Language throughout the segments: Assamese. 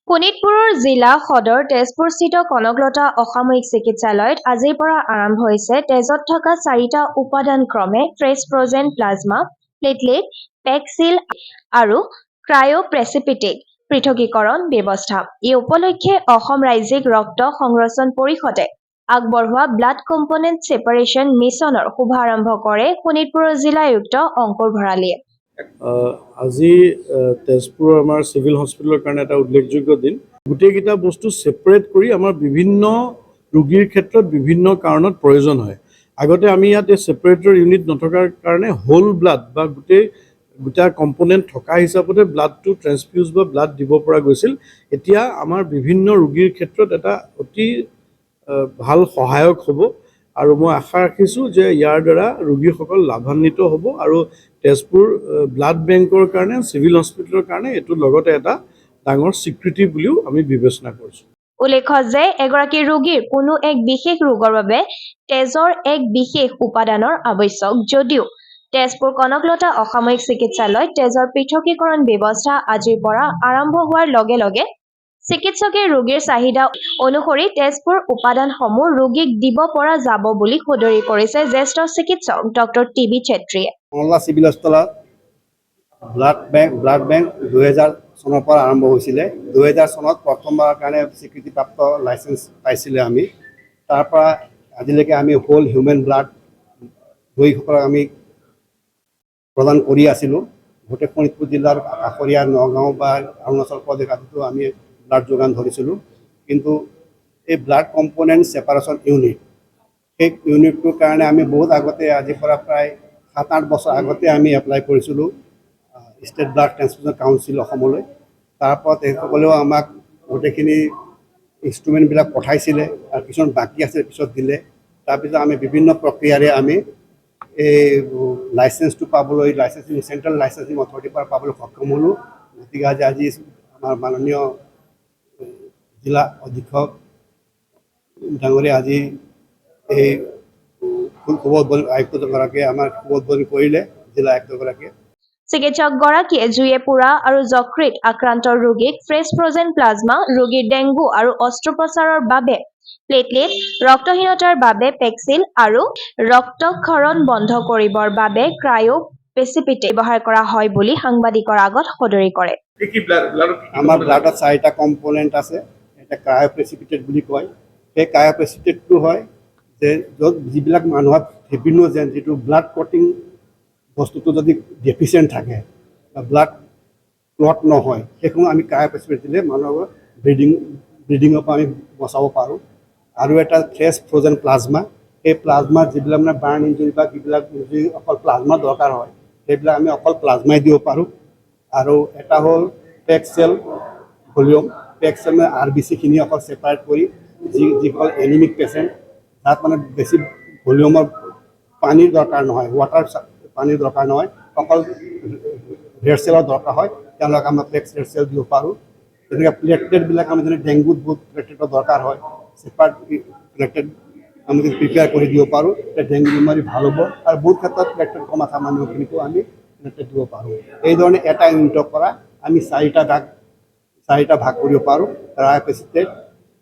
শোণিতপুৰৰ জিলা সদৰ তেজপুৰস্থিত কনকলতা অসামৰিক চিকিৎসালয়ত আজিৰ পৰা আৰম্ভ হৈছে তেজত থকা 4টা উপাদান ক্ৰমে ফ্ৰেছ ফ্ৰজেন প্লাজমা, প্লেটলেট, পেকচিল আৰু ক্ৰায়োপ্ৰেচিপিটেট পৃথকীকৰণ ব্যৱস্থা। এই উপলক্ষে অসম ৰাজ্যিক ৰক্ত সংৰক্ষণ পৰিষদে আগবঢ়োৱা ব্লাড কম্পনেণ্ট ছেপাৰেশ্যন মিছনৰ শুভাৰম্ভ কৰে শোণিতপুৰৰ জিলা আয়ুক্ত অংকুৰ ভৰালীয়ে। আজি তেজপুৰৰ আমাৰ চিভিল হস্পিটেলৰ কাৰণে এটা উল্লেখযোগ্য দিন। গোটেইকেইটা বস্তু ছেপাৰেট কৰি আমাৰ বিভিন্ন ৰোগীৰ ক্ষেত্ৰত বিভিন্ন কাৰণত প্ৰয়োজন হয়। আগতে আমি ইয়াত এই ছেপাৰেটৰ ইউনিট নথকাৰ কাৰণে হোল ব্লাড বা গোটা কম্পনেণ্ট থকা হিচাপতে ব্লাডটো ট্ৰেন্সফিউজ বা ব্লাড দিব পৰা গৈছিল। এতিয়া আমাৰ বিভিন্ন ৰোগীৰ ক্ষেত্ৰত এটা অতি ভাল সহায়ক হ'ব আৰু মই আশা ৰাখিছোঁ যে ইয়াৰ দ্বাৰা ৰোগীসকল লাভান্বিত হ'ব আৰু তেজপুৰ ব্লাড বেংকৰ কাৰণে চিভিল হস্পিটেলৰ কাৰণে এইটো লগতে এটা ডাঙৰ স্বীকৃতি বুলিও আমি বিবেচনা কৰিছোঁ। উল্লেখ্য যে এগৰাকী ৰোগীৰ কোনো এক বিশেষ ৰোগৰ বাবে তেজৰ এক বিশেষ উপাদানৰ আৱশ্যক যদিও তেজপুৰ কনকলতা অসামৰিক চিকিৎসালয়ত তেজৰ পৃথকীকৰণ ব্যৱস্থা আজিৰ পৰা আৰম্ভ হোৱাৰ লগে লগে চিকিৎসকে ৰোগীৰ চাহিদা অনুসৰি তেজপুৰ উপাদানসমূহ ৰোগীক দিব পৰা যাব বুলি সদৰি কৰিছে জ্যেষ্ঠ চিকিৎসক ডক্টৰ টিবি চেত্ৰীয়ে। কনকলতা চিভিল হস্পিটেলত ব্লাড বেংক 2000 চনৰ পৰা আৰম্ভ হৈছিলে। 2000 চনত প্ৰথমবাৰৰ কাৰণে স্বীকৃতিপ্ৰাপ্ত লাইচেঞ্চ পাইছিলে আমি। তাৰ পৰা আজিলৈকে আমি হোল হিউমেন ব্লাড ৰোগীসকলক আমি প্ৰদান কৰি আছিলোঁ। গোটেই শোণিতপুৰ জিলাৰ কাষৰীয়া নগাঁও বা অৰুণাচল প্ৰদেশ আদিতো আমি ব্লাড যোগান ধৰিছিলোঁ। কিন্তু এই ব্লাড কম্পনেণ্ট ছেপাৰেশ্যন ইউনিট, সেই ইউনিটটোৰ কাৰণে আমি বহুত আগতে আজিৰ পৰা প্ৰায় 7-8 বছৰ আগতে আমি এপ্লাই কৰিছিলোঁ ষ্টেট ব্লাড ট্ৰেন্সফিউজন কাউন্সিল অসমলৈ। তাৰ পৰা তেখেতসকলেও আমাক গোটেইখিনি ইনষ্ট্ৰুমেণ্টবিলাক পঠাইছিলে আৰু কিছুমান বাকী আছিল, পিছত দিলে। তাৰপিছত আমি বিভিন্ন প্ৰক্ৰিয়াৰে আমি এই লাইচেঞ্চটো পাবলৈ চেণ্ট্ৰেল লাইচেঞ্চিং অথৰিটিৰ পৰা পাবলৈ সক্ষম হ'লোঁ। গতিকে আজি আমাৰ মাননীয় জিলা অধীক্ষক ডাঙৰীয়া আজি এই শুভ উদ্বোধন আয়ুক্তগৰাকীয়ে আমাৰ শুভ উদ্বোধন কৰিলে জিলা আয়ুক্তগৰাকীয়ে। চিকিৎসকগৰাকীয়ে জুয়ে পুৰা আৰু যকৃত আক্ৰান্ত ৰোগীক ফ্ৰেছ ফ্ৰজেন প্লাজমা, ৰোগীৰ ডেংগু আৰু অস্ত্ৰোপচাৰৰ বাবে প্লেটলেট, ৰক্তহীনতাৰ বাবে পেকচিল আৰু ৰক্তক্ষৰণ বন্ধ কৰিবৰ বাবে ক্ৰায়োপ্ৰেচিপিটেট ব্যৱহাৰ কৰা হয় বুলি সাংবাদিকৰ আগত সদৰি কৰে। আমাৰ ব্লাডত 4টা কম্পনেণ্ট আছে। এটা ক্ৰায়োপ্ৰেচিপিটেট বুলি কয়। সেই ক্ৰায়োপ্ৰেচিপিটেটটো হয় যে য'ত যিবিলাক মানুহৰ ফিব্ৰিনোজেন যিটো ব্লাড ক্লটিং বস্তুটো যদি ডেফিচিয়েণ্ট থাকে বা ব্লাড ক্লট নহয়, সেইসমূহ আমি ক্ৰায়োপ্ৰেচিপিটেট দিলে মানুহৰ ব্লিডিঙৰ পৰা আমি বচাব পাৰোঁ। আৰু এটা ফ্ৰেছ ফ্ৰজেন প্লাজমা, সেই প্লাজমা যিবিলাক মানে বাৰ্ণ ইঞ্জুৰি বা যিবিলাক যদি অকল প্লাজমা দৰকাৰ হয়, সেইবিলাক আমি অকল প্লাজমাই দিব পাৰোঁ। আৰু এটা হ'ল পেকচেল ভলিউম, পেকচেল মানে RBCখিনি অকল ছেপাৰেট কৰি যিসকল এনিমিক পেচেণ্ট, তাত মানে বেছি ভলিউমৰ পানীৰ দৰকাৰ নহয়, পানীৰ দৰকাৰ নহয়, অকল ৰেড চেলৰ দৰকাৰ হয়, তেওঁলোকক আমি ৰেড চেল দিব পাৰোঁ। তেনেকৈ প্লেটলেটবিলাক আমি যেনে ডেংগুত বহুত প্লেটলেটৰ দৰকাৰ হয়, ছেপাৰেট প্লেটলেট আমি প্ৰিপেয়াৰ কৰি দিব পাৰোঁ। ডেংগু বেমাৰী ভাল হ'ব আৰু বহুত ক্ষেত্ৰত প্লেটলেট কমা থকা মানুহখিনিকো আমি প্লেটলেট দিব পাৰোঁ। এইধৰণে এটা ইউনিটৰ পৰা আমি 4টা ভাগ কৰিব পাৰোঁ: ক্ৰায়োপ্ৰেচিপিটেট,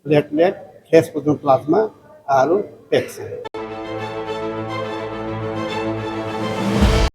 প্লেটলেট, ফ্ৰেছ ফ্ৰজেন প্লাজমা আৰু পেকচিল।